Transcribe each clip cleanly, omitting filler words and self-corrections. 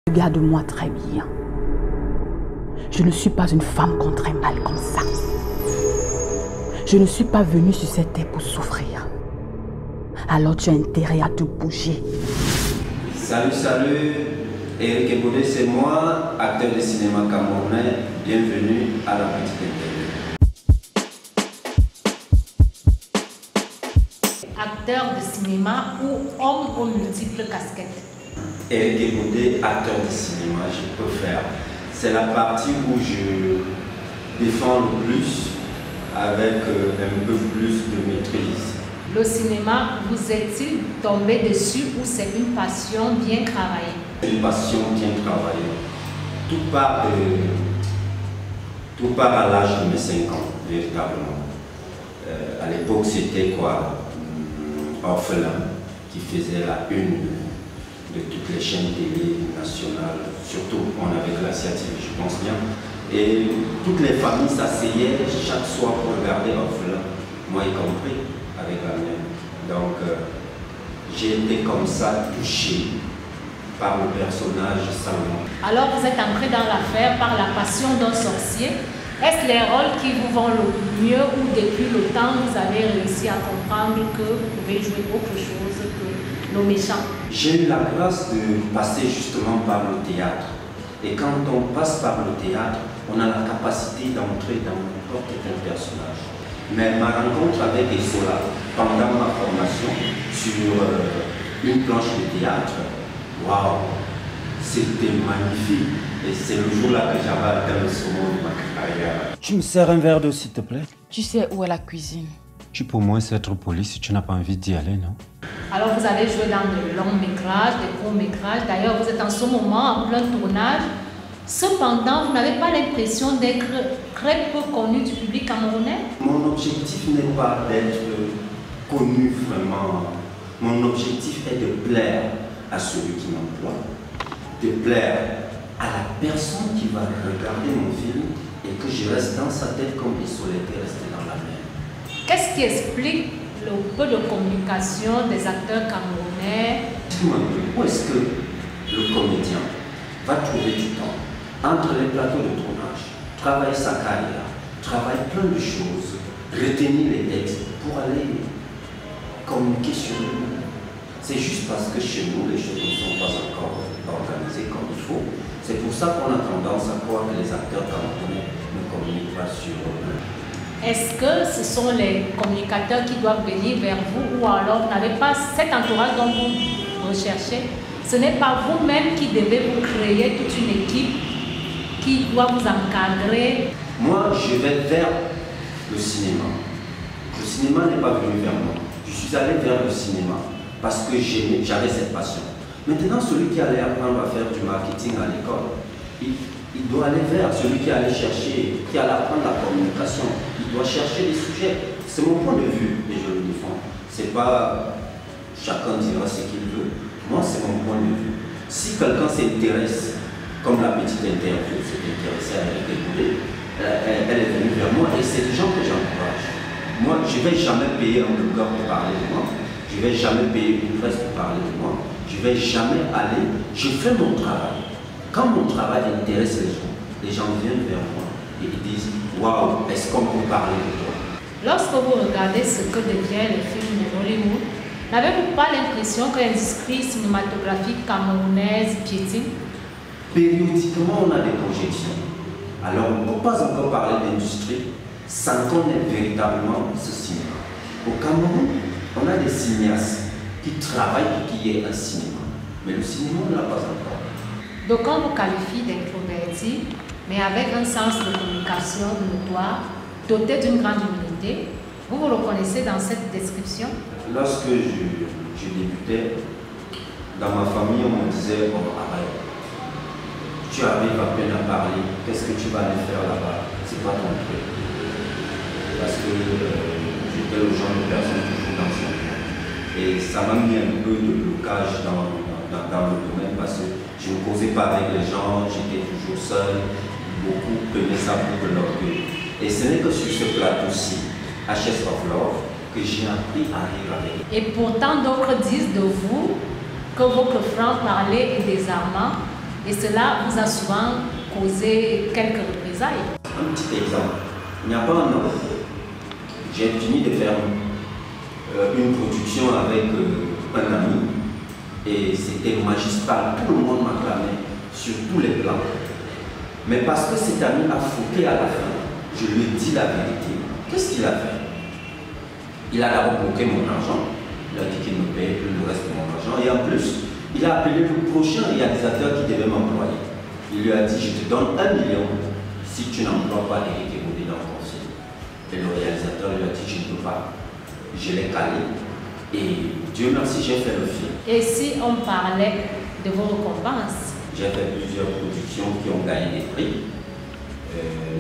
Regarde-moi très bien. Je ne suis pas une femme contre un mal comme ça. Je ne suis pas venue sur cette terre pour souffrir. Alors tu as intérêt à te bouger. Salut, salut. Eric Ebodé, c'est moi, acteur de cinéma camerounais. Bienvenue à la petite interview. Acteur de cinéma ou homme aux multiples casquettes? Eric Ebodé, acteur de cinéma, je peux faire. C'est la partie où je défends le plus, avec un peu plus de maîtrise. Le cinéma, vous est-il tombé dessus ou c'est une passion bien travaillée? Une passion bien travaillée. Tout part à l'âge de mes 5 ans, véritablement. À l'époque, c'était quoi? Orphelin, qui faisait la une de toutes les chaînes télé nationales, surtout on avait Glacia TV, je pense bien. Et toutes les familles s'asseyaient chaque soir pour regarder Orphelin, moi y compris, avec la mienne. Donc j'ai été comme ça touché par le personnage Salomon. Alors vous êtes entré dans l'affaire par la passion d'un sorcier. Est-ce les rôles qui vous vont le mieux ou depuis le temps vous avez réussi à comprendre que vous pouvez jouer autre chose que nos méchants? J'ai eu la grâce de passer justement par le théâtre. Et quand on passe par le théâtre, on a la capacité d'entrer dans n'importe quel personnage. Mais ma rencontre avec Essola, pendant ma formation sur une planche de théâtre, waouh, c'était magnifique. Et c'est le jour-là que j'avais atteint le sommet de ma carrière. Tu me sers un verre d'eau, s'il te plaît? Tu sais où est la cuisine? Tu peux au moins être poli si tu n'as pas envie d'y aller, non? Alors vous avez joué dans de longs métrages, de courts métrages. D'ailleurs, vous êtes en ce moment en plein tournage. Cependant, vous n'avez pas l'impression d'être très peu connu du public camerounais? Mon objectif n'est pas d'être connu vraiment. Mon objectif est de plaire à celui qui m'emploie, de plaire à la personne qui va regarder mon film et que je reste dans sa tête comme il était resté dans la mienne. Qu'est-ce qui explique le peu de communication des acteurs camerounais? Dis-moi, où est-ce que le comédien va trouver du temps entre les plateaux de tournage, travailler sa carrière, travailler plein de choses, retenir les textes pour aller communiquer sur le monde? C'est juste parce que chez nous, les choses ne sont pas encore organisées comme il faut. C'est pour ça qu'on a tendance à croire que les acteurs camerounais ne communiquent pas sur eux. Est-ce que ce sont les communicateurs qui doivent venir vers vous ou alors vous n'avez pas cet entourage dont vous recherchez? Ce n'est pas vous-même qui devez vous créer toute une équipe qui doit vous encadrer? Moi, je vais vers le cinéma. Le cinéma n'est pas venu vers moi. Je suis allé vers le cinéma parce que j'avais cette passion. Maintenant, celui qui allait apprendre à faire du marketing à l'école, il doit aller vers celui qui allait chercher, qui allait apprendre la communication. Il doit chercher des sujets. C'est mon point de vue et je le défends. C'est pas chacun dira ce qu'il veut. Moi, c'est mon point de vue. Si quelqu'un s'intéresse, comme la petite interview s'est intéressée à Eric Ebodé, elle est venue vers moi et c'est des gens que j'encourage. Moi, je ne vais jamais payer un blogueur pour parler de moi. Je ne vais jamais payer une presse pour parler de moi. Je ne vais jamais aller. Je fais mon travail. Quand mon travail intéresse les gens viennent vers moi et ils disent « Waouh, est-ce qu'on peut parler de toi ?» Lorsque vous regardez ce que devient le film de Hollywood, n'avez-vous pas l'impression que l'industrie cinématographique camerounaise piétine? Périodiquement, on a des projections. Alors, on ne peut pas encore parler d'industrie sans connaître véritablement ce cinéma. Au Cameroun, on a des cinéastes qui travaillent pour qu'il y ait un cinéma. Mais le cinéma, on ne l'a pas encore. Donc on vous qualifie d'introverti, mais avec un sens de communication notoire, doté d'une grande humilité. Vous vous reconnaissez dans cette description? Lorsque je débutais, dans ma famille, on me disait « Oh, arrête, tu arrives à peine à parler, qu'est-ce que tu vas aller faire là-bas? C'est pas ton truc. » Parce que j'étais le genre de personne qui joue dans son coin. Et ça m'a mis un peu de blocage dans le domaine parce que je ne causais pas avec les gens, j'étais toujours seul. Beaucoup prenaient ça pour l'orgueil. Et ce n'est que sur ce plateau-ci, HS of Love, que j'ai appris à rire avec. Et pourtant, d'autres disent de vous que votre franc-parler est désarmant, Et cela vous a souvent causé quelques représailles. Un petit exemple. Il n'y a pas un an, j'ai fini de faire une production avec un ami et c'était magistral. Tout le monde m'acclamait sur tous les plans. Mais parce que cet ami a fauté à la fin, je lui ai dit la vérité. Qu'est-ce qu'il a fait? Il a d'abord bloqué mon argent. Il a dit qu'il me payait plus le reste de mon argent. Et en plus, il a appelé le prochain réalisateur qui devait m'employer. Il lui a dit, je te donne 1 million si tu n'emploies pas Éric Ebodé dans ton film. Et le réalisateur lui a dit, je ne peux pas. Je l'ai calé. Et Dieu merci, j'ai fait le film. Et si on parlait de vos récompenses? J'ai fait plusieurs productions qui ont gagné des prix,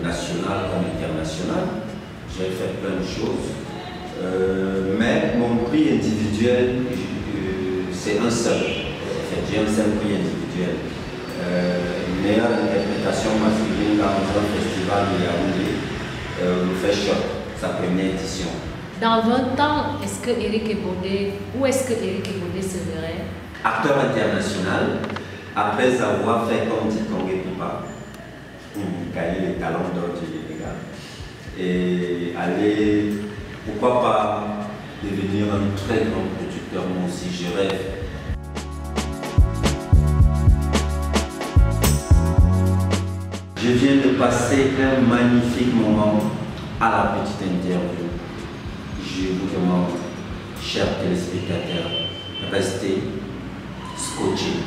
national comme international. J'ai fait plein de choses. Mais mon prix individuel, c'est un seul. J'ai un seul prix individuel. Meilleure interprétation masculine dans un festival de Yaoundé, le Fashion, sa première édition. Dans 20 ans, est-ce que Éric Ebodé, où est-ce que Éric Ebodé se verrait? Acteur international, après avoir fait comme dit Kongé Pipa, gagner les talents d'or du Sénégal, et aller, pourquoi pas, devenir un très grand producteur, moi aussi, je rêve. Je viens de passer un magnifique moment à la petite interview. Je vous demande, chers téléspectateurs, restez scotchés.